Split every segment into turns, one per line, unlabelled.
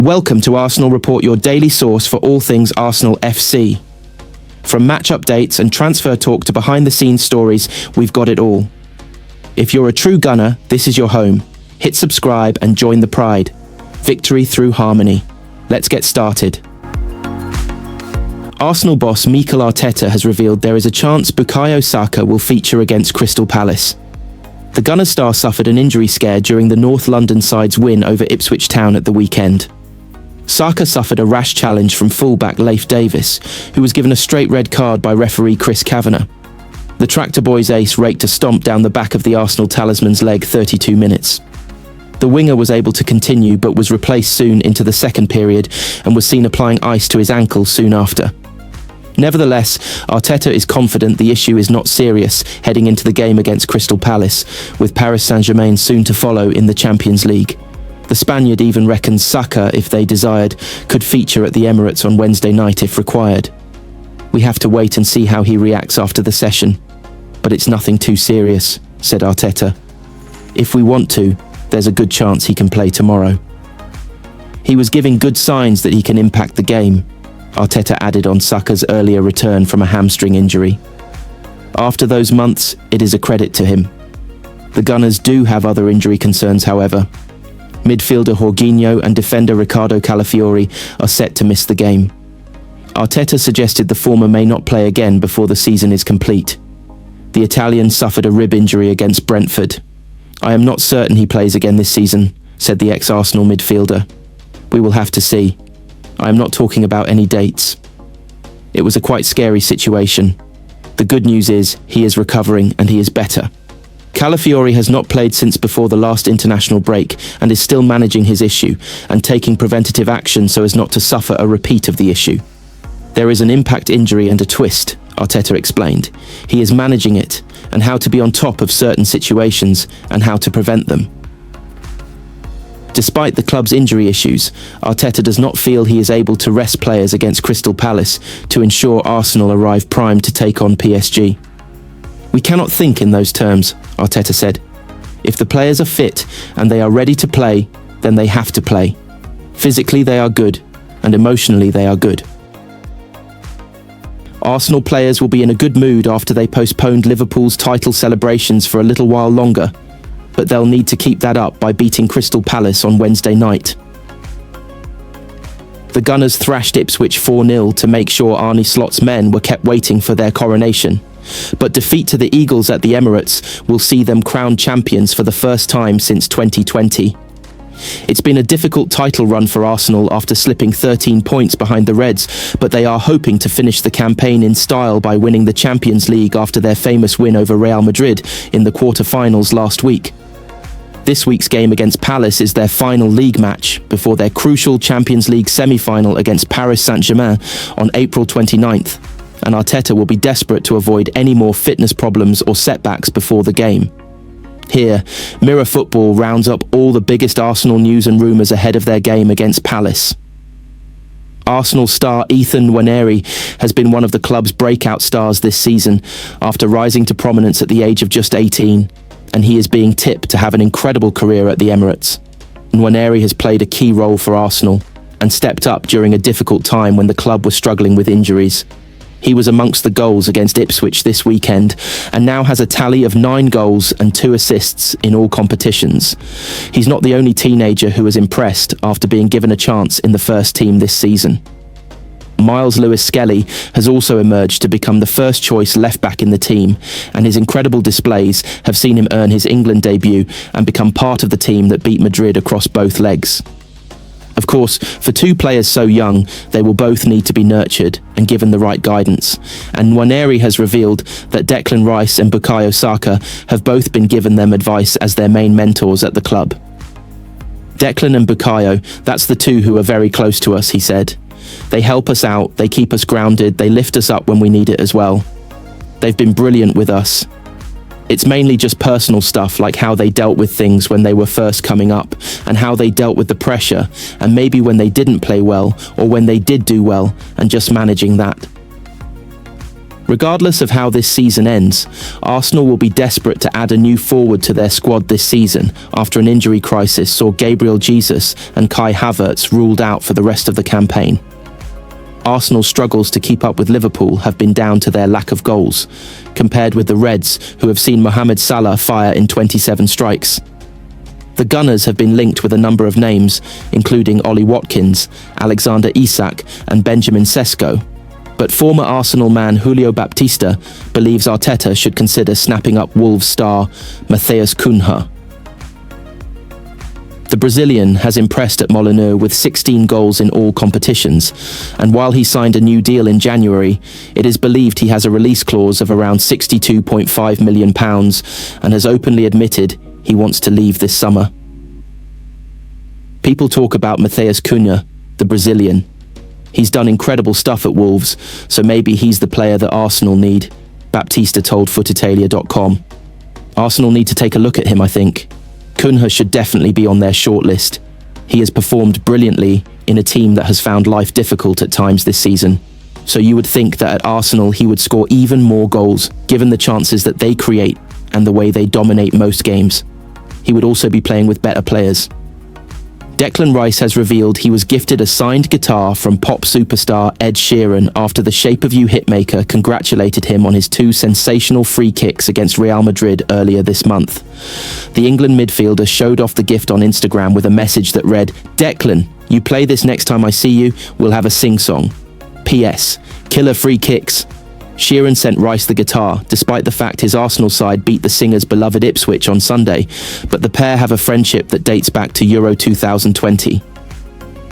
Welcome to Arsenal Report, your daily source for all things Arsenal FC. From match updates and transfer talk to behind-the-scenes stories, we've got it all. If you're a true gunner, this is your home. Hit subscribe and join the pride. Victory through harmony. Let's get started. Arsenal boss Mikel Arteta has revealed there is a chance Bukayo Saka will feature against Crystal Palace. The Gunners star suffered an injury scare during the North London side's win over Ipswich Town at the weekend. Saka suffered a rash challenge from fullback Leif Davis, who was given a straight red card by referee Chris Kavanagh. The Tractor Boys ace raked a stomp down the back of the Arsenal talisman's leg 32 minutes. The winger was able to continue but was replaced soon into the second period and was seen applying ice to his ankle soon after. Nevertheless, Arteta is confident the issue is not serious heading into the game against Crystal Palace, with Paris Saint-Germain soon to follow in the Champions League. The Spaniard even reckons Saka, if they desired, could feature at the Emirates on Wednesday night if required. We have to wait and see how he reacts after the session. But it's nothing too serious, said Arteta. If we want to, there's a good chance he can play tomorrow. He was giving good signs that he can impact the game, Arteta added on Saka's earlier return from a hamstring injury. After those months, it is a credit to him. The Gunners do have other injury concerns, however. Midfielder Jorginho and defender Ricardo Calafiori are set to miss the game. Arteta suggested the former may not play again before the season is complete. The Italian suffered a rib injury against Brentford. I am not certain he plays again this season, said the ex-Arsenal midfielder. We will have to see. I am not talking about any dates. It was a quite scary situation. The good news is he is recovering and he is better. Calafiori has not played since before the last international break and is still managing his issue and taking preventative action so as not to suffer a repeat of the issue. There is an impact injury and a twist, Arteta explained. He is managing it and how to be on top of certain situations and how to prevent them. Despite the club's injury issues, Arteta does not feel he is able to rest players against Crystal Palace to ensure Arsenal arrive primed to take on PSG. We cannot think in those terms, Arteta said. If the players are fit and they are ready to play, then they have to play. Physically they are good, and emotionally they are good. Arsenal players will be in a good mood after they postponed Liverpool's title celebrations for a little while longer, but they'll need to keep that up by beating Crystal Palace on Wednesday night. The Gunners thrashed Ipswich 4-0 to make sure Arne Slot's men were kept waiting for their coronation. But defeat to the Eagles at the Emirates will see them crowned champions for the first time since 2020. It's been a difficult title run for Arsenal after slipping 13 points behind the Reds, but they are hoping to finish the campaign in style by winning the Champions League after their famous win over Real Madrid in the quarter-finals last week. This week's game against Palace is their final league match before their crucial Champions League semi-final against Paris Saint-Germain on April 29th, and Arteta will be desperate to avoid any more fitness problems or setbacks before the game. Here, Mirror Football rounds up all the biggest Arsenal news and rumours ahead of their game against Palace. Arsenal star Ethan Nwaneri has been one of the club's breakout stars this season after rising to prominence at the age of just 18, and he is being tipped to have an incredible career at the Emirates. Nwaneri has played a key role for Arsenal and stepped up during a difficult time when the club was struggling with injuries. He was amongst the goals against Ipswich this weekend and now has a tally of 9 goals and 2 assists in all competitions. He's not the only teenager who has impressed after being given a chance in the first team this season. Miles Lewis-Skelly has also emerged to become the first choice left-back in the team, and his incredible displays have seen him earn his England debut and become part of the team that beat Madrid across both legs. Of course, for 2 players so young, they will both need to be nurtured and given the right guidance, and Nwaneri has revealed that Declan Rice and Bukayo Saka have both been given them advice as their main mentors at the club. Declan and Bukayo, that's the 2 who are very close to us, he said. They help us out, they keep us grounded, they lift us up when we need it as well. They've been brilliant with us. It's mainly just personal stuff like how they dealt with things when they were first coming up and how they dealt with the pressure and maybe when they didn't play well or when they did do well and just managing that. Regardless of how this season ends, Arsenal will be desperate to add a new forward to their squad this season after an injury crisis saw Gabriel Jesus and Kai Havertz ruled out for the rest of the campaign. Arsenal's struggles to keep up with Liverpool have been down to their lack of goals, compared with the Reds, who have seen Mohamed Salah fire in 27 strikes. The Gunners have been linked with a number of names, including Ollie Watkins, Alexander Isak and Benjamin Sesko. But former Arsenal man Julio Baptista believes Arteta should consider snapping up Wolves star Matheus Cunha. The Brazilian has impressed at Molineux with 16 goals in all competitions, and while he signed a new deal in January, it is believed he has a release clause of around £62.5 million and has openly admitted he wants to leave this summer. People talk about Matheus Cunha, the Brazilian. He's done incredible stuff at Wolves, so maybe he's the player that Arsenal need, Baptista told Footitalia.com. Arsenal need to take a look at him, I think. Cunha should definitely be on their shortlist. He has performed brilliantly in a team that has found life difficult at times this season. So you would think that at Arsenal he would score even more goals, given the chances that they create and the way they dominate most games. He would also be playing with better players. Declan Rice has revealed he was gifted a signed guitar from pop superstar Ed Sheeran after the Shape of You hitmaker congratulated him on his 2 sensational free kicks against Real Madrid earlier this month. The England midfielder showed off the gift on Instagram with a message that read, "Declan, you play this next time I see you, we'll have a sing-song. P.S. Killer free kicks." Sheeran sent Rice the guitar, despite the fact his Arsenal side beat the singer's beloved Ipswich on Sunday, but the pair have a friendship that dates back to Euro 2020.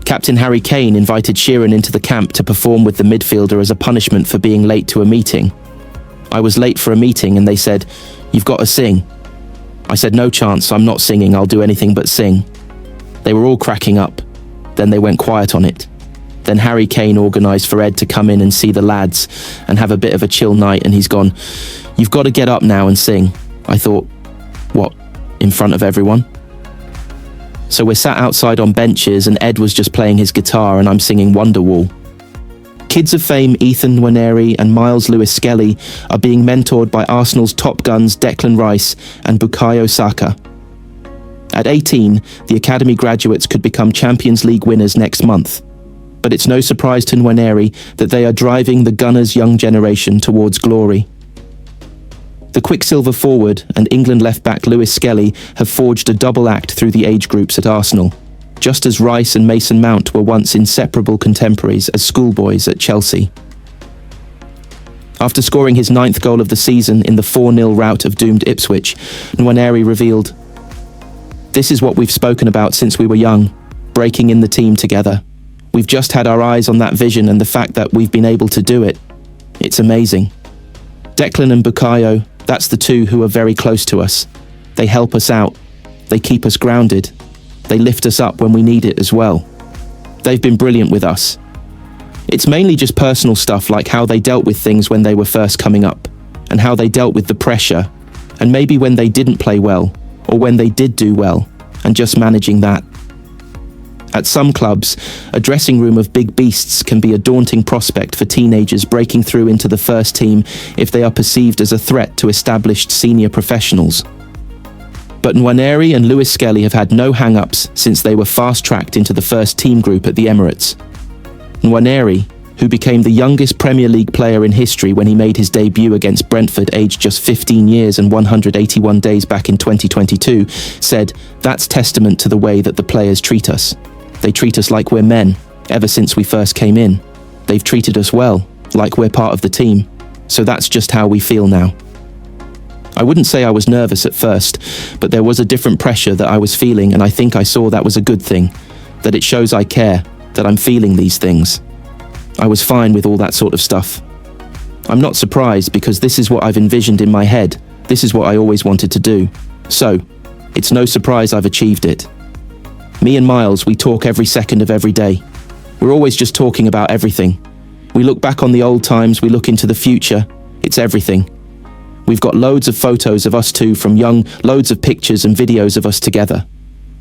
Captain Harry Kane invited Sheeran into the camp to perform with the midfielder as a punishment for being late to a meeting. "I was late for a meeting and they said, 'You've got to sing.' I said, 'No chance, I'm not singing, I'll do anything but sing.' They were all cracking up. Then they went quiet on it. Then Harry Kane organised for Ed to come in and see the lads and have a bit of a chill night, and he's gone, 'You've got to get up now and sing.' I thought, what, in front of everyone?" So we're sat outside on benches and Ed was just playing his guitar and I'm singing Wonderwall. Kids of fame Ethan Nwaneri and Miles Lewis-Skelly are being mentored by Arsenal's top guns Declan Rice and Bukayo Saka. At 18, the academy graduates could become Champions League winners next month. But it's no surprise to Nwaneri that they are driving the Gunners' young generation towards glory. The Quicksilver forward and England left-back Lewis-Skelly have forged a double act through the age groups at Arsenal, just as Rice and Mason Mount were once inseparable contemporaries as schoolboys at Chelsea. After scoring his 9th goal of the season in the 4-0 rout of doomed Ipswich, Nwaneri revealed, "This is what we've spoken about since we were young, breaking in the team together. We've just had our eyes on that vision and the fact that we've been able to do it. It's amazing. Declan and Bukayo, that's the two who are very close to us. They help us out. They keep us grounded. They lift us up when we need it as well. They've been brilliant with us. It's mainly just personal stuff like how they dealt with things when they were first coming up, and how they dealt with the pressure, and maybe when they didn't play well, or when they did do well, and just managing that. At some clubs, a dressing room of big beasts can be a daunting prospect for teenagers breaking through into the first team if they are perceived as a threat to established senior professionals. But Nwaneri and Lewis-Skelly have had no hang-ups since they were fast-tracked into the first team group at the Emirates. Nwaneri, who became the youngest Premier League player in history when he made his debut against Brentford aged just 15 years and 181 days back in 2022, said, "That's testament to the way that the players treat us. They treat us like we're men, ever since we first came in. They've treated us well, like we're part of the team. So that's just how we feel now." I wouldn't say I was nervous at first, but there was a different pressure that I was feeling, and I think I saw that was a good thing, that it shows I care, that I'm feeling these things. I was fine with all that sort of stuff. I'm not surprised because this is what I've envisioned in my head. This is what I always wanted to do. So, it's no surprise I've achieved it. Me and Miles, we talk every second of every day. We're always just talking about everything. We look back on the old times, we look into the future. It's everything. We've got loads of photos of us two from young, loads of pictures and videos of us together.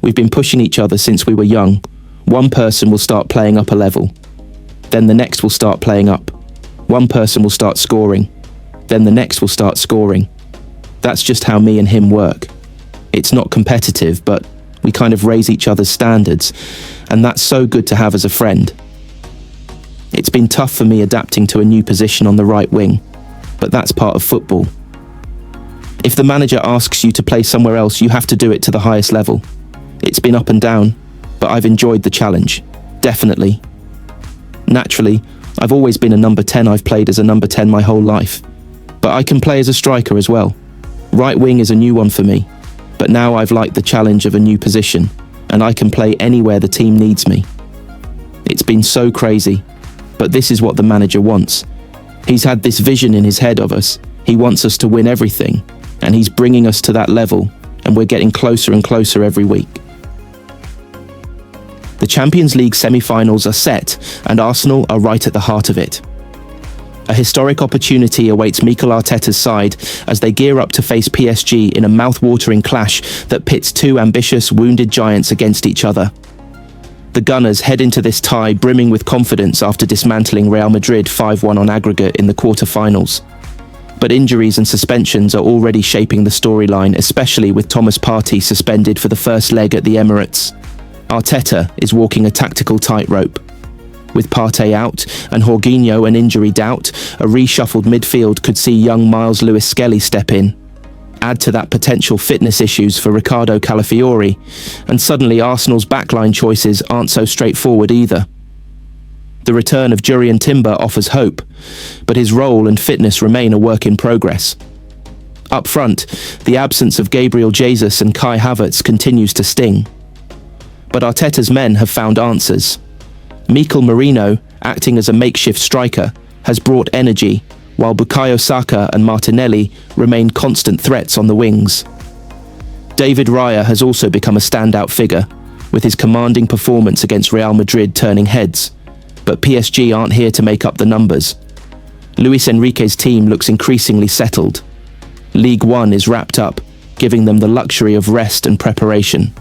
We've been pushing each other since we were young. One person will start playing up a level. Then the next will start playing up. One person will start scoring. then the next will start scoring. That's just how me and him work. It's not competitive, but we kind of raise each other's standards, and that's so good to have as a friend. It's been tough for me adapting to a new position on the right wing, but that's part of football. If the manager asks you to play somewhere else, you have to do it to the highest level. It's been up and down, but I've enjoyed the challenge, definitely. Naturally, I've always been a number 10. I've played as a number 10 my whole life, but I can play as a striker as well. Right wing is a new one for me, but now I've liked the challenge of a new position, and I can play anywhere the team needs me. It's been so crazy, but this is what the manager wants. He's had this vision in his head of us. He wants us to win everything, and he's bringing us to that level, and we're getting closer and closer every week. The Champions League semi-finals are set, and Arsenal are right at the heart of it. A historic opportunity awaits Mikel Arteta's side as they gear up to face PSG in a mouth-watering clash that pits two ambitious, wounded giants against each other. The Gunners head into this tie brimming with confidence after dismantling Real Madrid 5-1 on aggregate in the quarter-finals. But injuries and suspensions are already shaping the storyline, especially with Thomas Partey suspended for the first leg at the Emirates. Arteta is walking a tactical tightrope. With Partey out and Jorginho an injury doubt, a reshuffled midfield could see young Miles Lewis-Skelly step in. Add to that potential fitness issues for Ricardo Calafiori, and suddenly Arsenal's backline choices aren't so straightforward either. The return of Jurrien Timber offers hope, but his role and fitness remain a work in progress. Up front, the absence of Gabriel Jesus and Kai Havertz continues to sting. But Arteta's men have found answers. Mikel Merino, acting as a makeshift striker, has brought energy, while Bukayo Saka and Martinelli remain constant threats on the wings. David Raya has also become a standout figure, with his commanding performance against Real Madrid turning heads. But PSG aren't here to make up the numbers. Luis Enrique's team looks increasingly settled. League One is wrapped up, giving them the luxury of rest and preparation.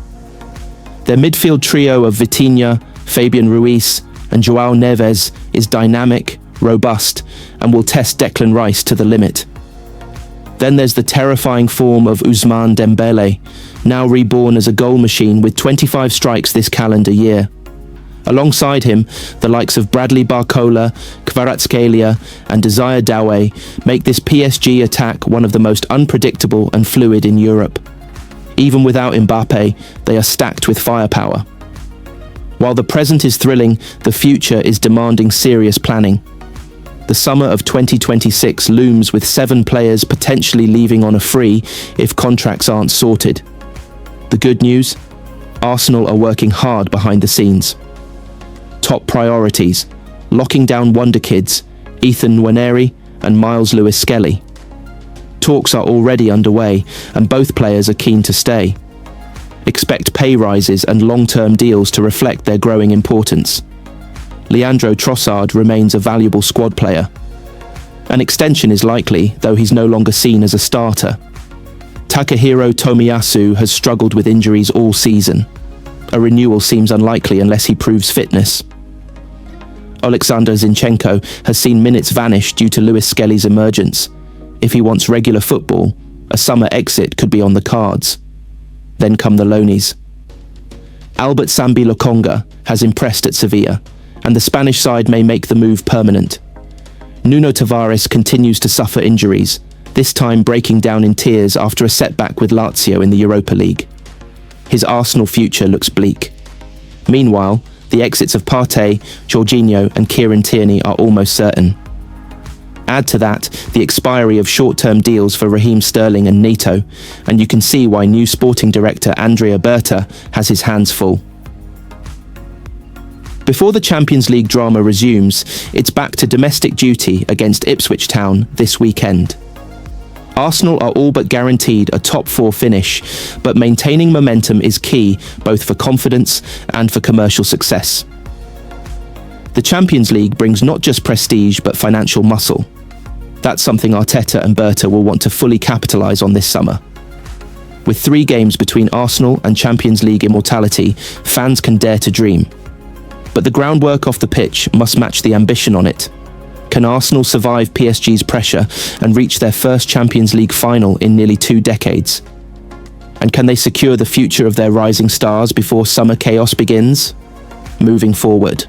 Their midfield trio of Vitinha, Fabian Ruiz, and João Neves is dynamic, robust, and will test Declan Rice to the limit. Then there's the terrifying form of Ousmane Dembele, now reborn as a goal machine with 25 strikes this calendar year. Alongside him, the likes of Bradley Barcola, Kvaratskhelia, and Desire Doué make this PSG attack one of the most unpredictable and fluid in Europe. Even without Mbappe, they are stacked with firepower. While the present is thrilling, the future is demanding serious planning. The summer of 2026 looms with 7 players potentially leaving on a free if contracts aren't sorted. The good news? Arsenal are working hard behind the scenes. Top priorities: locking down wonder kids, Ethan Nwaneri and Miles Lewis-Skelly. Talks are already underway, and both players are keen to stay. Expect pay rises and long-term deals to reflect their growing importance. Leandro Trossard remains a valuable squad player. An extension is likely, though he's no longer seen as a starter. Takahiro Tomiyasu has struggled with injuries all season. A renewal seems unlikely unless he proves fitness. Alexander Zinchenko has seen minutes vanish due to Lewis-Skelly's emergence. If he wants regular football, a summer exit could be on the cards. Then come the loanies. Albert Sambi Lokonga has impressed at Sevilla, and the Spanish side may make the move permanent. Nuno Tavares continues to suffer injuries, this time breaking down in tears after a setback with Lazio in the Europa League. His Arsenal future looks bleak. Meanwhile, the exits of Partey, Jorginho and Kieran Tierney are almost certain. Add to that the expiry of short-term deals for Raheem Sterling and Neto, and you can see why new sporting director Andrea Berta has his hands full. Before the Champions League drama resumes, it's back to domestic duty against Ipswich Town this weekend. Arsenal are all but guaranteed a top 4 finish, but maintaining momentum is key both for confidence and for commercial success. The Champions League brings not just prestige but financial muscle. That's something Arteta and Berta will want to fully capitalise on this summer. With 3 games between Arsenal and Champions League immortality, fans can dare to dream. But the groundwork off the pitch must match the ambition on it. Can Arsenal survive PSG's pressure and reach their first Champions League final in nearly 2 decades? And can they secure the future of their rising stars before summer chaos begins? Moving forward,